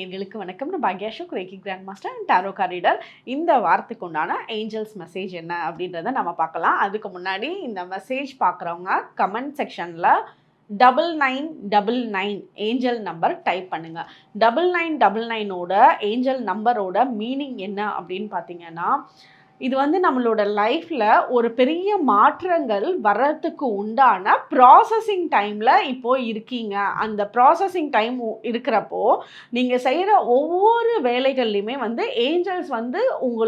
நேயர்களுக்கு வணக்கம். நான் பாக்யா Ashok, reiki grand master and tarot card reader. இந்த வாரத்துக்கு உண்டான ஏஞ்சல்ஸ் மெசேஜ் என்ன அப்படின்றத நம்ம பார்க்கலாம். அதுக்கு முன்னாடி இந்த மெசேஜ் பார்க்குறவங்க கமெண்ட் செக்ஷனில் 9999 ஏஞ்சல் நம்பர் டைப் பண்ணுங்க. 9999ஓட ஏஞ்சல் நம்பரோட மீனிங் என்ன அப்படின்னு பார்த்தீங்கன்னா, இது வந்து நம்மளோட லைஃப்பில் ஒரு பெரிய மாற்றங்கள் வர்றதுக்கு உண்டான ப்ராசஸிங் டைமில் இப்போது இருக்கீங்க. அந்த ப்ராசஸிங் டைம் இருக்கிறப்போ நீங்கள் செய்கிற ஒவ்வொரு வேலைகள்லையுமே வந்து ஏஞ்சல்ஸ் வந்து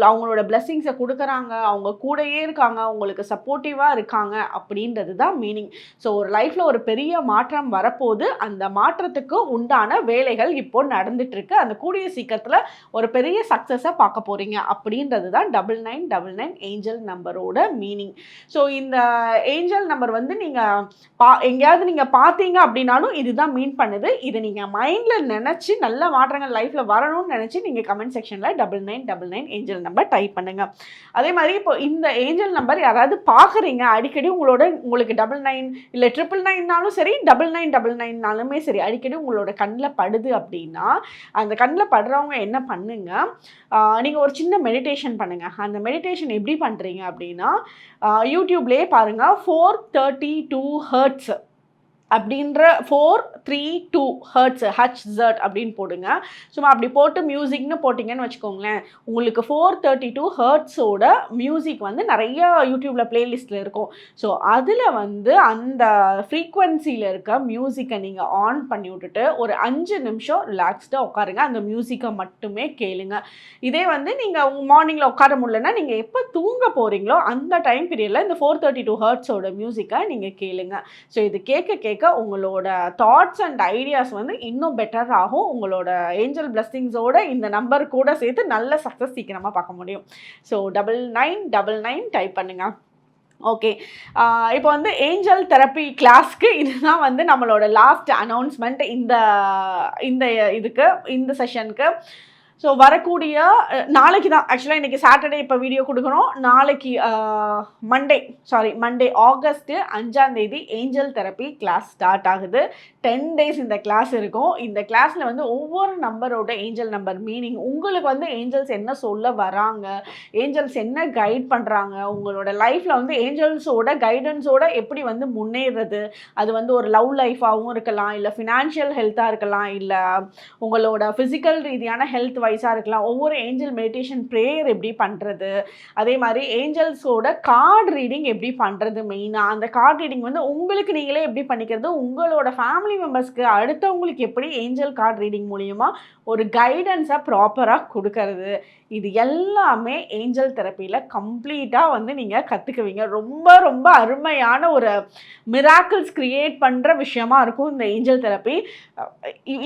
அவங்களோட பிளெஸ்ஸிங்ஸை கொடுக்குறாங்க, அவங்க கூடயே இருக்காங்க, உங்களுக்கு சப்போர்ட்டிவாக இருக்காங்க அப்படின்றது தான் மீனிங். ஸோ ஒரு லைஃப்பில் ஒரு பெரிய மாற்றம் வரப்போது, அந்த மாற்றத்துக்கு உண்டான வேலைகள் இப்போ நடந்துட்டுருக்கு. அந்த கூடிய சீக்கிரத்தில் ஒரு பெரிய சக்ஸஸை பார்க்க போகிறீங்க அப்படின்றது தான் 9999 ஏஞ்சல் நம்பரோட மீனிங். ஸோ இந்த ஏஞ்சல் நம்பர் வந்து நீங்கள் எங்கேயாவது நீங்கள் பார்த்தீங்க அப்படின்னாலும் இதுதான் மீன் பண்ணுது. இதை நீங்கள் மைண்டில் நினச்சி நல்ல மாற்றங்கள் லைஃப்பில் வரணும்னு நினச்சி நீங்கள் கமெண்ட் செக்ஷனில் 9999 ஏஞ்சல் நம்பர் டைப் பண்ணுங்கள். அதே மாதிரி இப்போ இந்த ஏஞ்சல் நம்பர் யாராவது பார்க்குறீங்க அடிக்கடி உங்களுக்கு 99 இல்லை 999னாலும் சரி 9999னாலுமே சரி அடிக்கடி உங்களோட கண்ணில் படுது அப்படின்னா, அந்த கண்ணில் படுறவங்க என்ன பண்ணுங்க, நீங்கள் ஒரு சின்ன மெடிடேஷன் பண்ணுங்கள். அந்த மெடிடேஷன் எப்படி பண்ணுறீங்க அப்படின்னா, யூடியூப்லேயே பாருங்கள் 432 ஹெர்ட்ஸ் அப்படின்ற 432 ஹெர்ட்ஸ் ஹெச்ஸட் அப்படின்னு போடுங்க. சும்மா அப்படி போட்டு மியூசிக்னு போட்டிங்கன்னு வச்சுக்கோங்களேன், உங்களுக்கு 432 ஹெர்ட்ஸோட மியூசிக் வந்து நிறைய யூடியூப்பில் பிளேலிஸ்ட்டில் இருக்கும். ஸோ அதில் வந்து அந்த ஃப்ரீக்வன்சியில் இருக்க மியூசிக்கை நீங்கள் ஆன் பண்ணி விட்டுட்டு ஒரு 5 நிமிஷம் ரிலாக்ஸ்டாக உட்காருங்க. அந்த மியூசிக்கை மட்டுமே கேளுங்க. இதே வந்து நீங்கள் மார்னிங்கில் உட்கார முடியலன்னா நீங்கள் எப்போ தூங்க போகிறீங்களோ அந்த டைம் பீரியடில் இந்த 432 ஹெர்ட்ஸோட மியூசிக்கை நீங்கள் கேளுங்க. ஸோ இது கேட்க உங்களோட தாட்ஸ் அண்ட் ஐடியாஸ் வந்து இன்னும் பெட்டர் ஆகும். உங்களோட ஏஞ்சல் பிளெஸிங்ஸோட இந்த நம்பர் கூட சேர்த்து நல்ல சக்ஸஸ் சீக்கிரமாக பார்க்க முடியும். ஸோ 9999 டைப் பண்ணுங்க. ஓகே, இப்போ வந்து ஏஞ்சல் தெரப்பி கிளாஸ்க்கு இதுதான் வந்து நம்மளோட லாஸ்ட் அனௌன்ஸ்மெண்ட் இந்த செஷனுக்கு. ஸோ வரக்கூடிய நாளைக்கு தான், ஆக்சுவலாக இன்றைக்கி சாட்டர்டே இப்போ வீடியோ கொடுக்குறோம். நாளைக்கு Monday August 5 angel therapy class start ஆகுது. 10 days இந்த கிளாஸ் இருக்கும். இந்த கிளாஸில் வந்து ஒவ்வொரு நம்பரோட ஏஞ்சல் நம்பர் மீனிங், உங்களுக்கு வந்து ஏஞ்சல்ஸ் என்ன சொல்ல வராங்க, ஏஞ்சல்ஸ் என்ன கைட் பண்ணுறாங்க, உங்களோட லைஃப்பில் வந்து ஏஞ்சல்ஸோட கைடன்ஸோட எப்படி வந்து முன்னேறது, அது வந்து ஒரு லவ் லைஃபாகவும் இருக்கலாம், இல்லை ஃபினான்ஷியல் ஹெல்த்தாக இருக்கலாம், இல்லை உங்களோட ஃபிசிக்கல் ரீதியான ஹெல்த் வைஸாக இருக்கலாம். ஒவ்வொரு ஏஞ்சல் மெடிடேஷன் ப்ரேயர் எப்படி பண்ணுறது, அதே மாதிரி ஏஞ்சல்ஸோட கார்டு ரீடிங் எப்படி பண்ணுறது, மெயினாக அந்த கார்டு ரீடிங் வந்து உங்களுக்கு நீங்களே எப்படி பண்ணிக்கிறது, உங்களோட ஃபேமிலி மெம்பர்ஸ்க்கு அடுத்தவங்களுக்கு எப்படி ஏஞ்சல் கார்டு ரீடிங் மூலியமா ஒரு கைடன்ஸை ப்ராப்பராக கொடுக்கறது, இது எல்லாமே ஏஞ்சல் தெரப்பியில் கம்ப்ளீட்டாக வந்து நீங்கள் கற்றுக்குவீங்க. ரொம்ப ரொம்ப அருமையான ஒரு மிராக்கிள்ஸ் கிரியேட் பண்ணுற விஷயமா இருக்கும் இந்த ஏஞ்சல் தெரப்பி.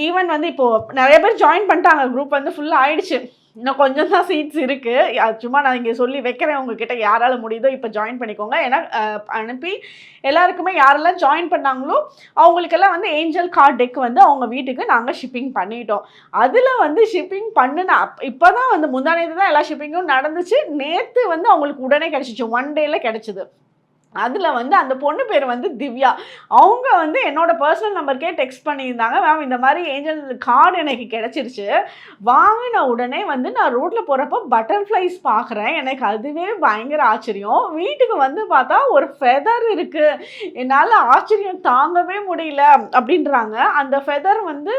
ஈவன் வந்து இப்போது நிறைய பேர் ஜாயின் பண்ணிட்டாங்க, குரூப் வந்து ஃபுல்லாக ஆயிடுச்சு. இன்னும் கொஞ்சம் தான் சீட்ஸ் இருக்குது. சும்மா நான் இங்கே சொல்லி வைக்கிறேன், உங்ககிட்ட யாரால் முடியுதோ இப்போ ஜாயின் பண்ணிக்கோங்க. ஏன்னா அனுப்பி எல்லாருக்குமே யாரெல்லாம் ஜாயின் பண்ணாங்களோ அவங்களுக்கெல்லாம் வந்து ஏஞ்சல் கார்ட் டெக் வந்து அவங்க வீட்டுக்கு நாங்கள் ஷிப்பிங் பண்ணிட்டோம். அதில் வந்து ஷிப்பிங் பண்ணின இப்போ தான் வந்து முந்தானேத்து தான் எல்லா ஷிப்பிங்கும் நடந்துச்சு. நேற்று வந்து அவங்களுக்கு உடனே கிடச்சிச்சு, 1 day கிடச்சிது. அதில் வந்து அந்த பொண்ணு பேர் வந்து திவ்யா. அவங்க வந்து என்னோட பர்சனல் நம்பருக்கே டெக்ஸ்ட் பண்ணியிருந்தாங்க, மேம் இந்த மாதிரி ஏஞ்சல் கார்டு எனக்கு கிடச்சிருச்சு, வாங்கின உடனே வந்து நான் ரோட்டில் போகிறப்போ பட்டர்ஃப்ளைஸ் பார்க்குறேன், எனக்கு அதுவே பயங்கர ஆச்சரியம். வீட்டுக்கு வந்து பார்த்தா ஒரு ஃபெதர் இருக்குது, என்னால் ஆச்சரியம் தாங்கவே முடியல அப்படின்றாங்க. அந்த ஃபெதர் வந்து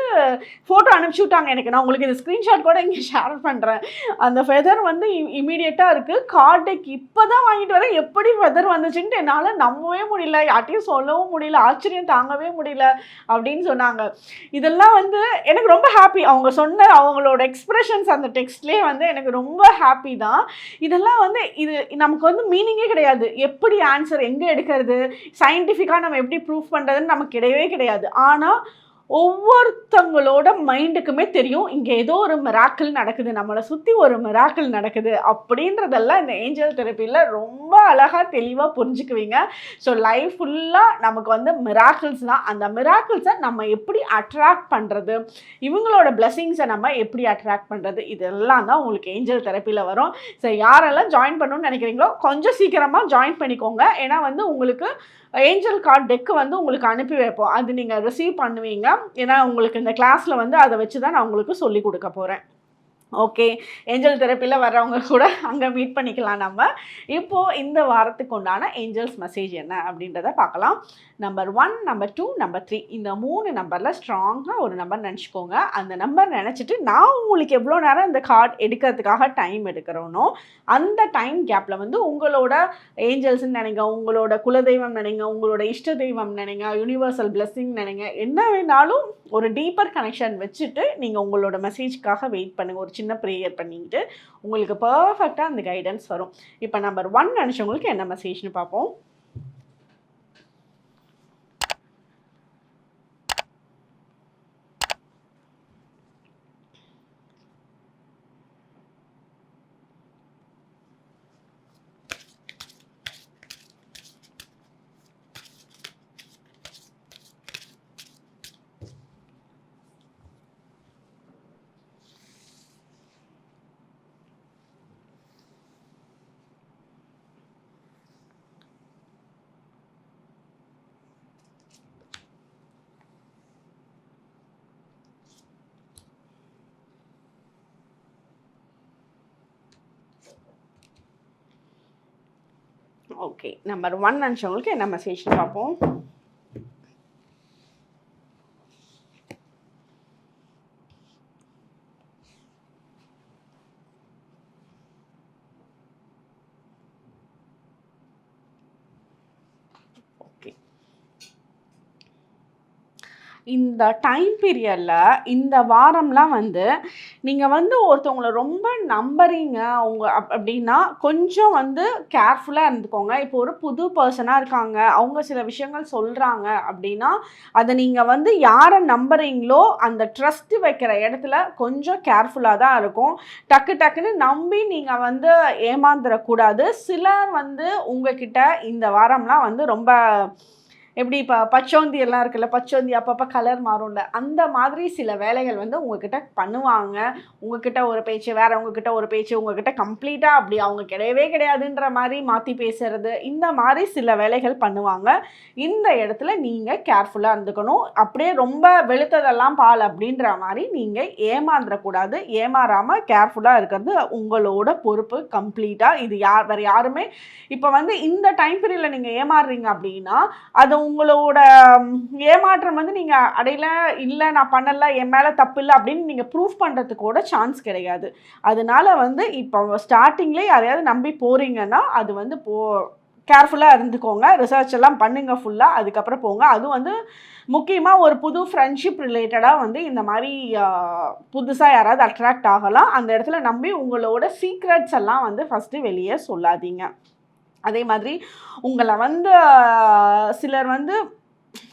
ஃபோட்டோ அனுப்பிச்சி விட்டாங்க எனக்கு. நான் உங்களுக்கு இந்த ஸ்க்ரீன்ஷாட் கூட இங்கே ஷேர் பண்ணுறேன். அந்த ஃபெதர் வந்து இமீடியட்டாக இருக்குது. கார்டு டெக் இப்போ தான் வாங்கிட்டு வரேன், எப்படி ஃபெதர் வந்துச்சுன்ட்டு என்னால் நம்பவே முடியல, யார்ட்டையும் சொல்லவும் முடியல, ஆச்சரியம் தாங்கவே முடியல அப்படின்னு சொன்னாங்க. இதெல்லாம் வந்து எனக்கு ரொம்ப ஹாப்பி. அவங்க சொன்ன அவங்களோட எக்ஸ்பிரஷன்ஸ் அந்த டெக்ஸ்ட்லேயே வந்து எனக்கு ரொம்ப ஹாப்பி தான். இதெல்லாம் வந்து இது நமக்கு வந்து மீனிங்கே கிடையாது. எப்படி ஆன்சர் எங்கே எடுக்கிறது, சயின்டிஃபிக்காக நம்ம எப்படி ப்ரூஃப் பண்ணுறதுன்னு நமக்கு கிடையவே கிடையாது. ஆனால் ஒவ்வொருத்தவங்களோட மைண்டுக்குமே தெரியும் இங்கே ஏதோ ஒரு மிராக்கிள் நடக்குது, நம்மளை சுற்றி ஒரு மிராக்கிள் நடக்குது அப்படின்றதெல்லாம் இந்த ஏஞ்சல் தெரப்பியில் ரொம்ப அழகாக தெளிவாக புரிஞ்சுக்குவீங்க. ஸோ லைஃப் ஃபுல்லாக நமக்கு வந்து மிராக்கிள்ஸ் தான். அந்த மிராக்கிள்ஸை நம்ம எப்படி அட்ராக்ட் பண்ணுறது, இவங்களோட பிளெஸிங்ஸை நம்ம எப்படி அட்ராக்ட் பண்ணுறது, இதெல்லாம் தான் உங்களுக்கு ஏஞ்சல் தெரப்பியில் வரும். ஸோ யாரெல்லாம் ஜாயின் பண்ணணும்னு நினைக்கிறீங்களோ கொஞ்சம் சீக்கிரமாக ஜாயின் பண்ணிக்கோங்க. ஏன்னா வந்து உங்களுக்கு ஏஞ்சல் கார்டு டெக்கு வந்து உங்களுக்கு அனுப்பி வைப்போம், அது நீங்கள் ரிசீவ் பண்ணுவீங்க. ஏன்னா உங்களுக்கு இந்த கிளாஸில் வந்து அதை வச்சு தான் நான் உங்களுக்கு சொல்லி கொடுக்க போகிறேன். ஓகே, ஏஞ்சல் தெரப்பியில் வர்றவங்க கூட அங்கே மீட் பண்ணிக்கலாம் நம்ம. இப்போது இந்த வாரத்துக்கு உண்டான ஏஞ்சல்ஸ் மெசேஜ் என்ன அப்படின்றத பார்க்கலாம். நம்பர் 1, நம்பர் 2, நம்பர் 3 இந்த 3 நம்பரில் ஸ்ட்ராங்காக ஒரு நம்பர் நினச்சிக்கோங்க. அந்த நம்பர் நினச்சிட்டு நான் உங்களுக்கு எவ்வளோ நேரம் இந்த கார்டு எடுக்கிறதுக்காக டைம் எடுக்கிறோனோ அந்த டைம் கேப்பில் வந்து உங்களோட ஏஞ்சல்ஸ்ன்னு நினைங்க, உங்களோட குலதெய்வம் நினைங்க, உங்களோட இஷ்ட தெய்வம் நினைங்க, யூனிவர்சல் பிளெஸ்ஸிங் நினைங்க, என்ன வேணாலும் ஒரு டீப்பர் கனெக்ஷன் வச்சுட்டு நீங்கள் உங்களோட மெசேஜ்க்காக வெயிட் பண்ணுங்கள். ஒரு சின்ன ப்ரேயர் பண்ணிக்கிட்டு உங்களுக்கு பர்ஃபெக்டாக அந்த கைடன்ஸ் வரும். இப்போ நம்பர் 1 நினச்சவங்களுக்கு என்ன மெசேஜ்னு பார்ப்போம். ஓகே, நம்பர் 1 நினச்சவங்களுக்கு என்ன மெசேஜ்னு பார்ப்போம். இந்த டைம் பீரியடில் இந்த வாரம்லாம் வந்து நீங்கள் வந்து ஒருத்தவங்களை ரொம்ப நம்புறீங்க அவங்க அப்படின்னா கொஞ்சம் வந்து கேர்ஃபுல்லாக இருந்துக்கோங்க. இப்போ ஒரு புது பர்சனாக இருக்காங்க, அவங்க சில விஷயங்கள் சொல்கிறாங்க அப்படின்னா அதை நீங்கள் வந்து யாரை நம்புறீங்களோ அந்த ட்ரஸ்ட்டு வைக்கிற இடத்துல கொஞ்சம் கேர்ஃபுல்லாக தான் இருக்கும். டக்குன்னு நம்பி நீங்கள் வந்து ஏமாந்துடக்கூடாது. சிலர் வந்து உங்ககிட்ட இந்த வாரம்லாம் வந்து ரொம்ப எப்படி இப்போ பச்சோந்தி எல்லாம் இருக்குல்ல, பச்சோந்தி அப்பப்போ கலர் மாறும்ல, அந்த மாதிரி சில வேலைகள் வந்து உங்ககிட்ட பண்ணுவாங்க. உங்ககிட்ட ஒரு பேச்சு, வேற உங்ககிட்ட ஒரு பேச்சு, உங்ககிட்ட கம்ப்ளீட்டாக அப்படி அவங்க கிடையவே கிடையாதுன்ற மாதிரி மாற்றி பேசுறது, இந்த மாதிரி சில வேலைகள் பண்ணுவாங்க. இந்த இடத்துல நீங்கள் கேர்ஃபுல்லாக இருந்துக்கணும். அப்படியே ரொம்ப வெளுத்ததெல்லாம் பால் அப்படின்ற மாதிரி நீங்கள் ஏமாந்துடக்கூடாது. ஏமாறாமல் கேர்ஃபுல்லாக இருக்கிறது உங்களோட பொறுப்பு கம்ப்ளீட்டாக. இது வேறு யாருமே இப்போ வந்து இந்த டைம் பீரியடில் நீங்கள் ஏமாறுறீங்க அப்படின்னா அது உங்களோட ஏமாற்றம் வந்து நீங்கள் அடையில இல்லை நான் பண்ணலை என் மேலே தப்பு இல்லை அப்படின்னு நீங்கள் ப்ரூஃப் பண்ணுறதுக்கு கூட சான்ஸ் கிடையாது. அதனால வந்து இப்போ ஸ்டார்டிங்லேயே யாரையாவது நம்பி போகிறீங்கன்னா அது வந்து கேர்ஃபுல்லாக இருந்துக்கோங்க. ரிசர்ச் எல்லாம் பண்ணுங்கள் ஃபுல்லாக, அதுக்கப்புறம் போங்க. அதுவும் வந்து முக்கியமாக ஒரு புது ஃப்ரெண்ட்ஷிப் ரிலேட்டடாக வந்து இந்த மாதிரி புதுசாக யாராவது அட்ராக்ட் ஆகலாம். அந்த இடத்துல நம்பி உங்களோட சீக்ரெட்ஸ் எல்லாம் வந்து ஃபஸ்ட்டு வெளியே சொல்லாதீங்க. அதே மாதிரி உங்களை வந்து சிலர் வந்து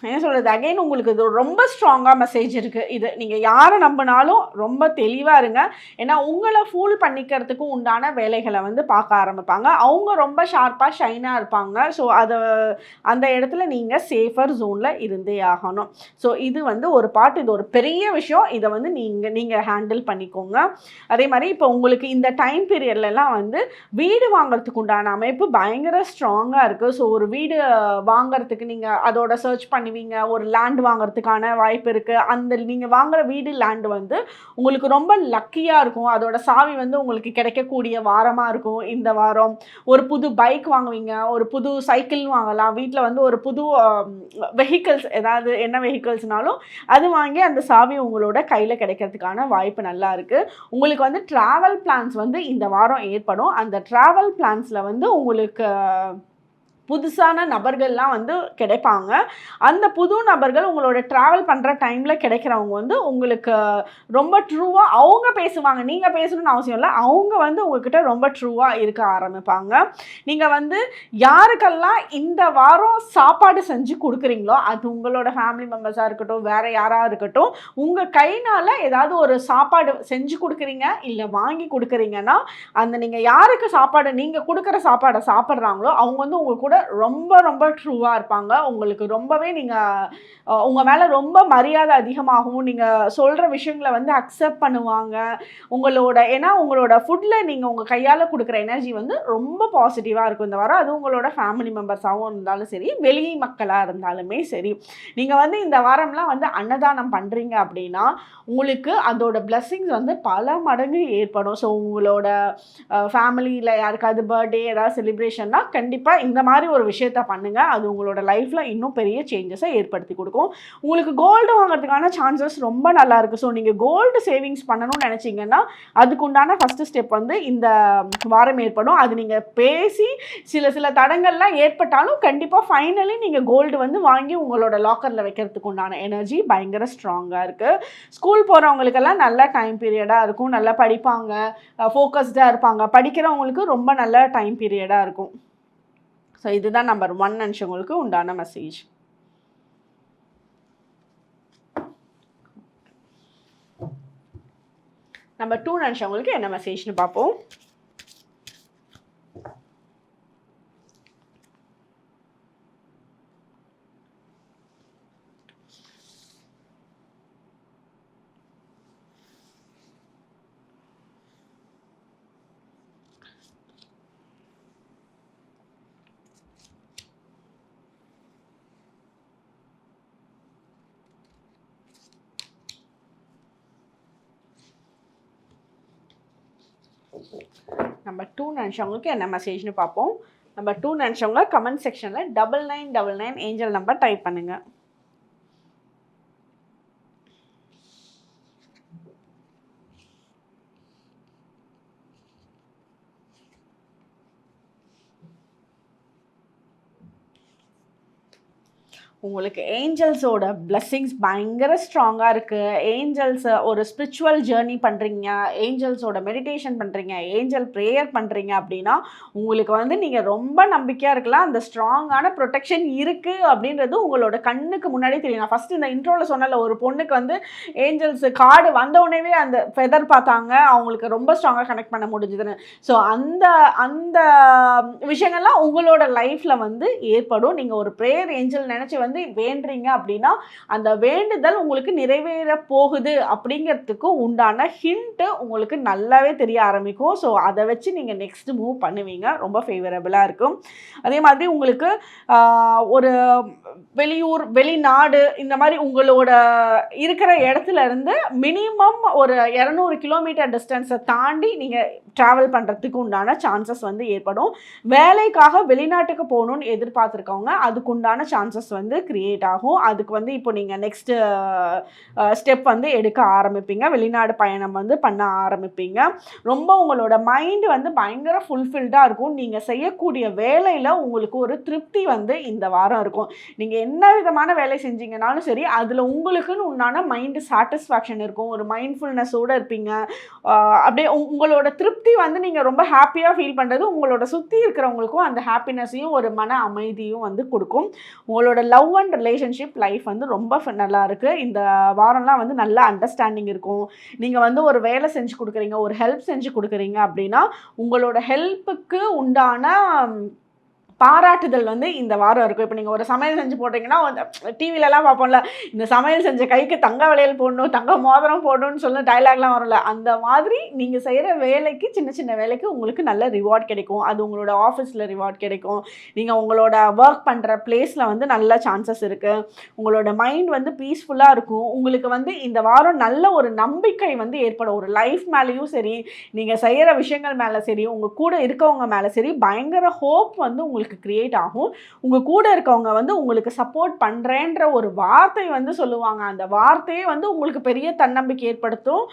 என்ன சொல்கிறது, அகைன் உங்களுக்கு இது ரொம்ப ஸ்ட்ராங்காக மெசேஜ் இருக்குது. இது நீங்கள் யாரை நம்பினாலும் ரொம்ப தெளிவாக இருங்க. ஏன்னா உங்களை ஃபூல் பண்ணிக்கிறதுக்கும் உண்டான வேலைகளை வந்து பார்க்க ஆரம்பிப்பாங்க. அவங்க ரொம்ப ஷார்ப்பாக ஷைனாக இருப்பாங்க. ஸோ அந்த இடத்துல நீங்கள் சேஃபர் ஜோனில் இருந்தே ஆகணும். ஸோ இது வந்து ஒரு பார்ட், இது ஒரு பெரிய விஷயம். இதை வந்து நீங்கள் ஹேண்டில் பண்ணிக்கோங்க. அதே மாதிரி இப்போ உங்களுக்கு இந்த டைம் பீரியட்லலாம் வந்து வீடு வாங்குறதுக்கு உண்டான அமைப்பு பயங்கர ஸ்ட்ராங்காக இருக்குது. ஸோ ஒரு வீடு வாங்குறதுக்கு நீங்கள் அதோட சர்ச் பண்ணுவீங்க. ஒரு லேண்ட் வாங்குறதுக்கான வாய்ப்பு இருக்குது. அந்த நீங்கள் வாங்குற வீடு லேண்டு வந்து உங்களுக்கு ரொம்ப லக்கியாக இருக்கும். அதோட சாவி வந்து உங்களுக்கு கிடைக்கக்கூடிய வாரமாக இருக்கும் இந்த வாரம். ஒரு புது பைக் வாங்குவீங்க, ஒரு புது சைக்கிள் வாங்கலாம். வீட்டில் வந்து ஒரு புது வெஹிக்கிள்ஸ், ஏதாவது என்ன வெஹிக்கிள்ஸ்னாலும் அது வாங்கி அந்த சாவி உங்களோட கையில் கிடைக்கிறதுக்கான வாய்ப்பு நல்லா இருக்குது. உங்களுக்கு வந்து ட்ராவல் பிளான்ஸ் வந்து இந்த வாரம் ஏற்படும். அந்த ட்ராவல் பிளான்ஸில் வந்து உங்களுக்கு புதுசான நபர்கள்லாம் வந்து கிடைப்பாங்க. அந்த புது நபர்கள் உங்களோட ட்ராவல் பண்ணுற டைமில் கிடைக்கிறவங்க வந்து உங்களுக்கு ரொம்ப ட்ரூவாக அவங்க பேசுவாங்க. நீங்கள் பேசணும்னு அவசியம் இல்லை, அவங்க வந்து உங்ககிட்ட ரொம்ப ட்ரூவாக இருக்க ஆரம்பிப்பாங்க. நீங்கள் வந்து யாருக்கெல்லாம் இந்த வாரம் சாப்பாடு செஞ்சு கொடுக்குறீங்களோ, அது உங்களோட ஃபேமிலி மெம்பர்ஸாக இருக்கட்டும், வேறு யாராக இருக்கட்டும், உங்கள் கைனால் ஏதாவது ஒரு சாப்பாடு செஞ்சு கொடுக்குறீங்க இல்லை வாங்கி கொடுக்குறீங்கன்னா, அந்த நீங்கள் யாருக்கு சாப்பாடு நீங்கள் கொடுக்குற சாப்பாடை சாப்பிட்றாங்களோ அவங்க வந்து உங்கள் கூட கூட ரொம்ப ரொம்ப ட்ரூவாக இருப்பாங்க. உங்களுக்கு ரொம்பவே உங்கள் மேலே ரொம்ப மரியாதை அதிகமாகவும், நீங்கள் சொல்கிற விஷயங்களை வந்து அக்செப்ட் பண்ணுவாங்க. ஏன்னா உங்களோட ஃபுட்டில் நீங்கள் உங்கள் கையால் கொடுக்குற எனர்ஜி வந்து ரொம்ப பாசிட்டிவாக இருக்கும் இந்த வாரம். அது உங்களோட ஃபேமிலி மெம்பர்ஸாகவும் இருந்தாலும் சரி, வெளி மக்களாக இருந்தாலுமே சரி. நீங்கள் வந்து இந்த வாரம்லாம் வந்து அன்னதானம் பண்ணுறீங்க அப்படின்னா உங்களுக்கு அதோட பிளெஸ்ஸிங்ஸ் வந்து பல மடங்கு ஏற்படும். ஸோ உங்களோட ஃபேமிலியில் யாருக்காவது பர்த்டே ஏதாவது செலிப்ரேஷன்னா கண்டிப்பாக இந்த மாதிரி ஒரு விஷயத்த பண்ணுங்கள். அது உங்களோட லைஃப்பில் இன்னும் பெரிய சேஞ்சஸை ஏற்படுத்தி கொடுக்கும். உங்களுக்கு கோல்டு வாங்குறதுக்கான சான்சஸ் ரொம்ப நல்லா இருக்குது. ஸோ நீங்கள் கோல்டு சேவிங்ஸ் பண்ணணும்னு நினச்சிங்கன்னா அதுக்குண்டான ஃபஸ்ட்டு ஸ்டெப் வந்து இந்த வாரம் ஏற்படும். அது நீங்கள் பேசி சில தடங்கள்லாம் ஏற்பட்டாலும் கண்டிப்பாக ஃபைனலி நீங்கள் கோல்டு வந்து வாங்கி உங்களோட லாக்கரில் வைக்கிறதுக்கு உண்டான எனர்ஜி பயங்கர ஸ்ட்ராங்காக இருக்குது. ஸ்கூல் போகிறவங்களுக்கெல்லாம் நல்ல டைம் பீரியடாக இருக்கும். நல்லா படிப்பாங்க, ஃபோக்கஸ்டாக இருப்பாங்க. படிக்கிறவங்களுக்கு ரொம்ப நல்ல டைம் பீரியடாக இருக்கும். ஸோ இதுதான் நம்பர் 1 நினச்சவங்களுக்கு உண்டான மெசேஜ். நம்பர் 2 நினச்சவங்களுக்கு என்ன மெசேஜ்னு பார்ப்போம். நம்பர் 2 நினச்சவங்களுக்கு என்ன மெசேஜ்னு பார்ப்போம். நம்பர் 2 நினச்சவங்க கமெண்ட் செக்ஷனில் 9999 ஏஞ்சல் நம்பர் டைப் பண்ணுங்கள். உங்களுக்கு ஏஞ்சல்ஸோட பிளெஸ்ஸிங்ஸ் பயங்கர ஸ்ட்ராங்காக இருக்குது. ஏஞ்சல்ஸ் ஒரு ஸ்பிரிச்சுவல் ஜேர்னி பண்ணுறீங்க, ஏஞ்சல்ஸோட மெடிடேஷன் பண்ணுறீங்க, ஏஞ்சல் ப்ரேயர் பண்ணுறீங்க அப்படின்னா உங்களுக்கு வந்து நீங்கள் ரொம்ப நம்பிக்கையாக இருக்கலாம். அந்த ஸ்ட்ராங்கான ப்ரொடெக்ஷன் இருக்குது அப்படின்றது உங்களோட கண்ணுக்கு முன்னாடி தெரியும். நான் ஃபஸ்ட்டு இந்த இன்ட்ரோவில் சொன்னல, ஒரு பொண்ணுக்கு வந்து ஏஞ்சல்ஸ் கார்டு வந்தவுடனே அந்த ஃபெதர் பார்த்தாங்க, அவங்களுக்கு ரொம்ப ஸ்ட்ராங்காக கனெக்ட் பண்ண முடிஞ்சுதுன்னு. ஸோ அந்த அந்த விஷயங்கள்லாம் உங்களோட லைஃப்பில் வந்து ஏற்படும். நீங்கள் ஒரு ப்ரேயர் ஏஞ்சல் நினச்சி வந்து வேண்டுறீங்க அப்படின்னா அந்த வேண்டுதல் உங்களுக்கு நிறைவேற போகுது அப்படிங்கிறதுக்கு உண்டான ஹிண்ட் உங்களுக்கு நல்லாவே தெரிய ஆரம்பிக்கும். ஸோ அதை வச்சு நீங்கள் நெக்ஸ்ட் மூவ் பண்ணுவீங்க. ரொம்ப ஃபேவரபிளாக இருக்கும். அதே மாதிரி உங்களுக்கு ஒரு வெளியூர் வெளிநாடு இந்த மாதிரி உங்களோட இருக்கிற இடத்துல இருந்து மினிமம் ஒரு 200 கிலோமீட்டர் டிஸ்டன்ஸை தாண்டி நீங்கள் ட்ராவல் பண்ணுறதுக்கு உண்டான சான்சஸ் வந்து ஏற்படும். வேலைக்காக வெளிநாட்டுக்கு போகணுன்னு எதிர்பார்த்துருக்கவங்க அதுக்குண்டான சான்சஸ் வந்து கிரியேட் ஆகும். அதுக்கு வந்து இப்போ நீங்கள் நெக்ஸ்ட்டு ஸ்டெப் வந்து எடுக்க ஆரம்பிப்பீங்க. வெளிநாடு பயணம் வந்து பண்ண ஆரம்பிப்பீங்க. ரொம்ப உங்களோட மைண்டு வந்து பயங்கர ஃபுல்ஃபில்டாக இருக்கும். நீங்கள் செய்யக்கூடிய வேலையில் உங்களுக்கு ஒரு திருப்தி வந்து இந்த வாரம் இருக்கும். நீங்கள் என்ன விதமான வேலை செஞ்சீங்கனாலும் சரி, அதில் உங்களுக்குன்னு உண்டான மைண்டு சாட்டிஸ்ஃபேக்ஷன் இருக்கும். ஒரு மைண்ட்ஃபுல்னஸோடு இருப்பீங்க. அப்படியே உங்களோட திருப்தி வந்து நீங்கள் ரொம்ப ஹாப்பியாக ஃபீல் பண்ணுறது உங்களோட சுற்றி இருக்கிறவங்களுக்கும் அந்த ஹாப்பினஸையும் ஒரு மன அமைதியும் வந்து கொடுக்கும். உங்களோட லவ் அண்ட் ரிலேஷன்ஷிப் லைஃப் வந்து ரொம்ப நல்லா இருக்குது. இந்த வாரம்லாம் வந்து நல்ல அண்டர்ஸ்டாண்டிங் இருக்கும். நீங்கள் வந்து ஒரு வேலை செஞ்சு கொடுக்குறீங்க, ஒரு ஹெல்ப் செஞ்சு கொடுக்குறீங்க அப்படின்னா உங்களோட ஹெல்ப்புக்கு உண்டான பாராட்டுதல் வந்து இந்த வாரம் இருக்கும். இப்போ நீங்கள் ஒரு சமையல் செஞ்சு போட்டிங்கன்னா டிவிலலாம் பார்ப்போம்ல, இந்த சமையல் செஞ்ச கைக்கு தங்க வளையல் போடணும், தங்க மோதிரம் போடணும்னு சொல்லி டைலாக்லாம் வரும்ல, அந்த மாதிரி நீங்கள் செய்கிற வேலைக்கு சின்ன சின்ன வேலைக்கு உங்களுக்கு நல்ல ரிவார்ட் கிடைக்கும். அது உங்களோட ஆஃபீஸில் ரிவார்ட் கிடைக்கும். நீங்கள் உங்களோட ஒர்க் பண்ணுற பிளேஸில் வந்து நல்ல சான்சஸ் இருக்குது. உங்களோட மைண்ட் வந்து பீஸ்ஃபுல்லாக இருக்கும். உங்களுக்கு வந்து இந்த வாரம் நல்ல ஒரு நம்பிக்கை வந்து ஏற்படும். ஒரு லைஃப் மேலேயும் சரி, நீங்கள் செய்கிற விஷயங்கள் மேலே சரி, உங்கள் கூட இருக்கவங்க மேலே சரி, பயங்கர ஹோப் வந்து உங்களுக்கு கிரியேட் ஆகும். உங்க கூட இருக்கவங்க வந்து உங்களுக்கு சப்போர்ட் பண்றேன்ற ஒரு வார்த்தை வந்து சொல்லுவாங்க. அந்த வார்த்தையே வந்து உங்களுக்கு பெரிய தன்னம்பிக்கை ஏற்படுத்தும்.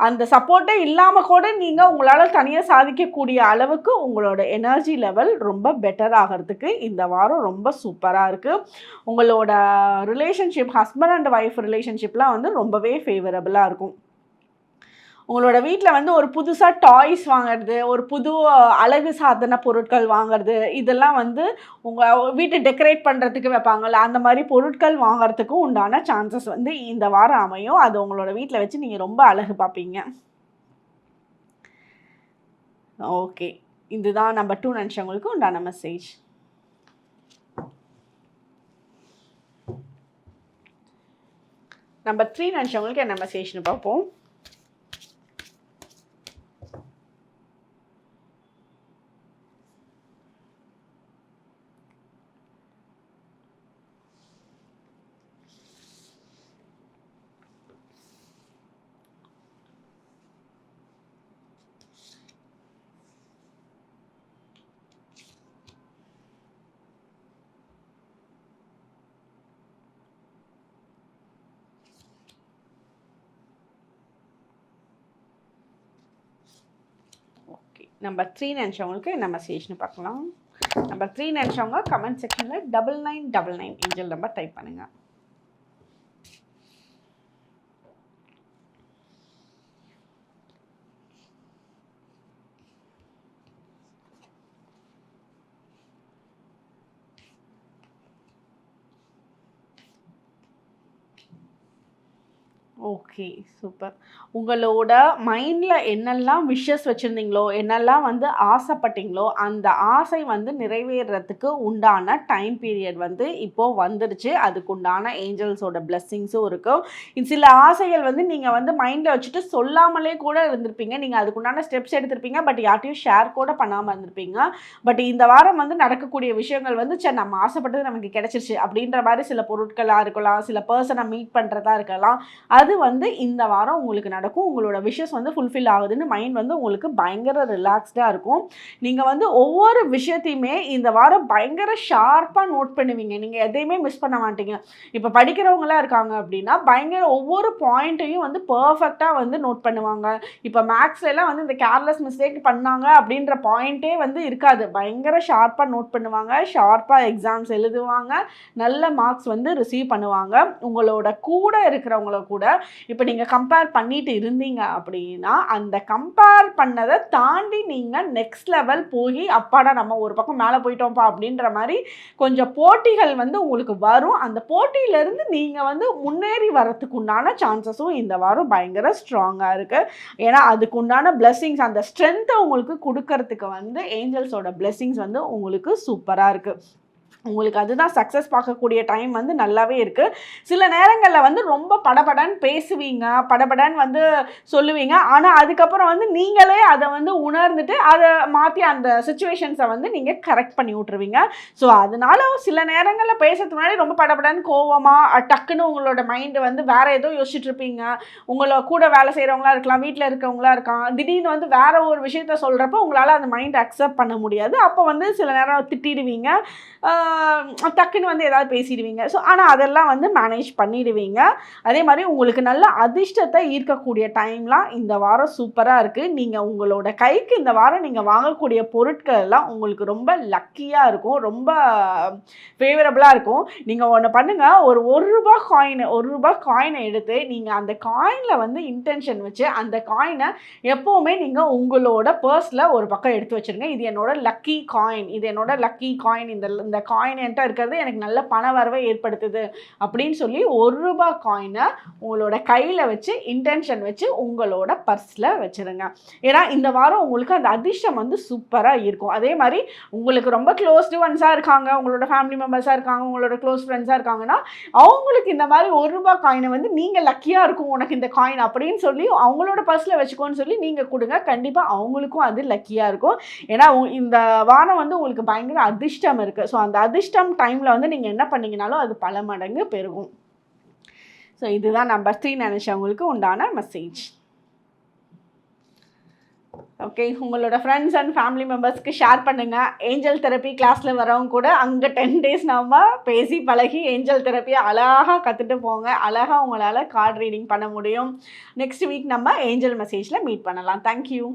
அந்த சப்போர்ட்டே இல்லாம கூட நீங்க உங்களால தனியா சாதிக்கக்கூடிய அளவுக்கு உங்களோட எனர்ஜி லெவல் ரொம்ப பெட்டர் ஆகிறதுக்கு இந்த வாரம் ரொம்ப சூப்பரா இருக்கு. உங்களோட ரிலேஷன்ஷிப், ஹஸ்பண்ட் அண்ட் ஒய்ஃப் ரிலேஷன்ஷிப்லாம் வந்து ரொம்பவே ஃபேவரபிளா இருக்கும். உங்களோட வீட்டில் வந்து ஒரு புதுசாக டாய்ஸ் வாங்குறது, ஒரு புது அழகு சாதன பொருட்கள் வாங்குறது, இதெல்லாம் வந்து உங்கள் வீட்டை டெக்கரேட் பண்ணுறதுக்கு வைப்பாங்கள்ல, அந்த மாதிரி பொருட்கள் வாங்குறதுக்கும் உண்டான சான்சஸ் வந்து இந்த வாரம் அமையும். அது உங்களோட வீட்டில் வச்சு நீங்கள் ரொம்ப அழகு பார்ப்பீங்க. ஓகே, இதுதான் நம்பர் 2 நினச்சவங்களுக்கு உண்டான மெசேஜ். நம்பர் 3 நினச்சவங்களுக்கு என்ன மெசேஜ்னு பார்ப்போம். நம்பர் 3 நினச்சவங்களுக்கு என்ன மெசேஜ்னு பார்க்கலாம். நம்பர் 3 நினச்சவங்க கமெண்ட் செக்ஷனில் 9999 ஏஞ்சல் நம்பர் டைப் பண்ணுங்கள். Okay, super. உங்களோட மைண்டில் என்னெல்லாம் விஷஸ் வச்சுருந்தீங்களோ, என்னெல்லாம் வந்து ஆசைப்பட்டீங்களோ, அந்த ஆசை வந்து நிறைவேறதுக்கு உண்டான டைம் பீரியட் வந்து இப்போது வந்துடுச்சு. அதுக்குண்டான ஏஞ்சல்ஸோட பிளெஸ்ஸிங்ஸும் இருக்கும். சில ஆசைகள் வந்து நீங்கள் வந்து மைண்டில் வச்சுட்டு சொல்லாமலே கூட இருந்திருப்பீங்க. நீங்கள் அதுக்குண்டான ஸ்டெப்ஸ் எடுத்திருப்பீங்க. பட் யார்ட்டையும் ஷேர் கூட பண்ணாமல் இருந்திருப்பீங்க. பட் இந்த வாரம் வந்து நடக்கக்கூடிய விஷயங்கள் வந்து சரி நம்ம ஆசைப்பட்டது நமக்கு கிடைச்சிருச்சு அப்படின்ற மாதிரி சில பொருட்களாக இருக்கலாம், சில பர்சனை மீட் பண்ணுறதா இருக்கலாம். அது வந்து இந்த வாரம் உங்களுக்கு நடக்கும். உங்களோட விஷஸ் வந்து ஃபுல்ஃபில் ஆகுதுன்னு மைண்ட் வந்து உங்களுக்கு பயங்கர ரிலாக்ஸ்டாக இருக்கும். நீங்கள் வந்து ஒவ்வொரு விஷயத்தையுமே இந்த வாரம் பயங்கர ஷார்ப்பாக நோட் பண்ணுவீங்க. நீங்கள் எதையுமே மிஸ் பண்ண மாட்டீங்க. இப்போ படிக்கிறவங்களாம் இருக்காங்க அப்படின்னா பயங்கர ஒவ்வொரு பாயிண்ட்டையும் வந்து பர்ஃபெக்டாக வந்து நோட் பண்ணுவாங்க. இப்போ மேக்ஸ்லாம் வந்து இந்த கேர்லெஸ் மிஸ்டேக் பண்ணாங்க அப்படின்ற பாயிண்ட்டே வந்து இருக்காது. பயங்கர ஷார்ப்பாக நோட் பண்ணுவாங்க, ஷார்ப்பாக எக்ஸாம்ஸ் எழுதுவாங்க, நல்ல மார்க்ஸ் வந்து ரிசீவ் பண்ணுவாங்க. உங்களோட கூட இருக்கிறவங்கள கூட இப்போ நீங்கள் கம்பேர் பண்ணிட்டு இருந்தீங்க அப்படின்னா அந்த கம்பேர் பண்ணதை தாண்டி நீங்கள் நெக்ஸ்ட் லெவல் போய் அப்பாடா நம்ம ஒரு பக்கம் மேலே போயிட்டோம்ப்பா அப்படின்ற மாதிரி கொஞ்சம் போட்டிகள் வந்து உங்களுக்கு வரும். அந்த போட்டியிலேருந்து நீங்கள் வந்து முன்னேறி வரத்துக்கு உண்டான சான்சஸும் இந்த வாரம் பயங்கர ஸ்ட்ராங்காக இருக்குது. ஏன்னா அதுக்கு உண்டான பிளெஸ்ஸிங்ஸ், அந்த ஸ்ட்ரென்த்தை உங்களுக்கு கொடுக்கறதுக்கு வந்து ஏஞ்சல்ஸோட பிளெஸ்ஸிங்ஸ் வந்து உங்களுக்கு சூப்பராக இருக்குது. உங்களுக்கு அதுதான் சக்ஸஸ் பார்க்கக்கூடிய டைம் வந்து நல்லாவே இருக்குது. சில நேரங்களில் வந்து ரொம்ப படபடன்னு பேசுவீங்க, படபடன்னு வந்து சொல்லுவீங்க. ஆனால் அதுக்கப்புறம் வந்து நீங்களே அதை வந்து உணர்ந்துட்டு அதை மாற்றி அந்த சுச்சுவேஷன்ஸை வந்து நீங்கள் கரெக்ட் பண்ணி விட்ருவீங்க. ஸோ அதனால சில நேரங்களில் பேசுறதுக்கு முன்னாடி ரொம்ப படபடன்னு கோவமாக டக்குன்னு உங்களோட மைண்டு வந்து வேறு ஏதோ யோசிச்சுட்டு இருப்பீங்க. உங்களை கூட வேலை செய்கிறவங்களா இருக்கலாம், வீட்டில் இருக்கிறவங்களா இருக்கலாம், திடீர்னு வந்து வேறு ஒரு விஷயத்த சொல்கிறப்ப உங்களால் அந்த மைண்டை அக்செப்ட் பண்ண முடியாது. அப்போ வந்து சில நேரம் திட்டிடுவீங்க, டக்குன்னு வந்து ஏதாவது பேசிடுவீங்க. ஸோ ஆனால் அதெல்லாம் வந்து மேனேஜ் பண்ணிடுவீங்க. அதே மாதிரி உங்களுக்கு நல்ல அதிர்ஷ்டத்தை ஈர்க்கக்கூடிய டைம்லாம் இந்த வாரம் சூப்பராக இருக்குது. நீங்கள் உங்களோட கைக்கு இந்த வாரம் நீங்கள் வாங்கக்கூடிய பொருட்கள் எல்லாம் உங்களுக்கு ரொம்ப லக்கியாக இருக்கும், ரொம்ப ஃபேவரபுளாக இருக்கும். நீங்கள் ஒன்று பண்ணுங்கள், ஒரு ரூபா காயினை எடுத்து நீங்கள் அந்த காயினில் வந்து இன்டென்ஷன் வச்சு அந்த காயினை எப்போவுமே நீங்கள் உங்களோட பர்ஸில் ஒரு பக்கம் எடுத்து வச்சுருங்க. இது என்னோட லக்கி காயின், இந்த காயின் என்கிட்ட இருக்கிறது எனக்கு நல்ல பண வரவை ஏற்படுத்துது அப்படின்னு சொல்லி ₹1 காயினை உங்களோட கையில் வச்சு இன்டென்ஷன் வச்சு உங்களோட பர்ஸில் வச்சுருங்க. ஏன்னா இந்த வாரம் உங்களுக்கு அந்த அதிர்ஷ்டம் வந்து சூப்பராக இருக்கும். அதே மாதிரி உங்களுக்கு ரொம்ப க்ளோஸ்டு ஒன்ஸாக இருக்காங்க, உங்களோட ஃபேமிலி மெம்பர்ஸாக இருக்காங்க, உங்களோட க்ளோஸ் ஃப்ரெண்ட்ஸாக இருக்காங்கன்னா அவங்களுக்கு இந்த மாதிரி ₹1 காயினை வந்து நீங்கள் லக்கியாக இருக்கும் உனக்கு இந்த காயின் அப்படின்னு சொல்லி அவங்களோட பர்ஸில் வச்சுக்கோன்னு சொல்லி நீங்கள் கொடுங்க. கண்டிப்பாக அவங்களுக்கும் அது லக்கியாக இருக்கும். ஏன்னா இந்த வாரம் வந்து உங்களுக்கு பயங்கர அதிர்ஷ்டம் இருக்குது. ஸோ அந்த அதிர்ஷ்டம் டைமில் வந்து நீங்கள் என்ன பண்ணிங்கனாலும் அது பல மடங்கு பெருகும். ஸோ இதுதான் நம்பர் 3 நினச்சவங்களுக்கு உண்டான மெசேஜ். ஓகே, உங்களோட ஃப்ரெண்ட்ஸ் அண்ட் ஃபேமிலி மெம்பர்ஸ்க்கு ஷேர் பண்ணுங்கள். ஏஞ்சல் தெரப்பி கிளாஸில் வரவங்க கூட அங்கே 10 டேஸ் நம்ம பேசி பழகி ஏஞ்சல் தெரப்பியை அழகாக கற்றுட்டு போங்க. அழகாக உங்களால் கார்டு ரீடிங் பண்ண முடியும். நெக்ஸ்ட் வீக் நம்ம ஏஞ்சல் மெசேஜில் மீட் பண்ணலாம். தேங்க்யூ.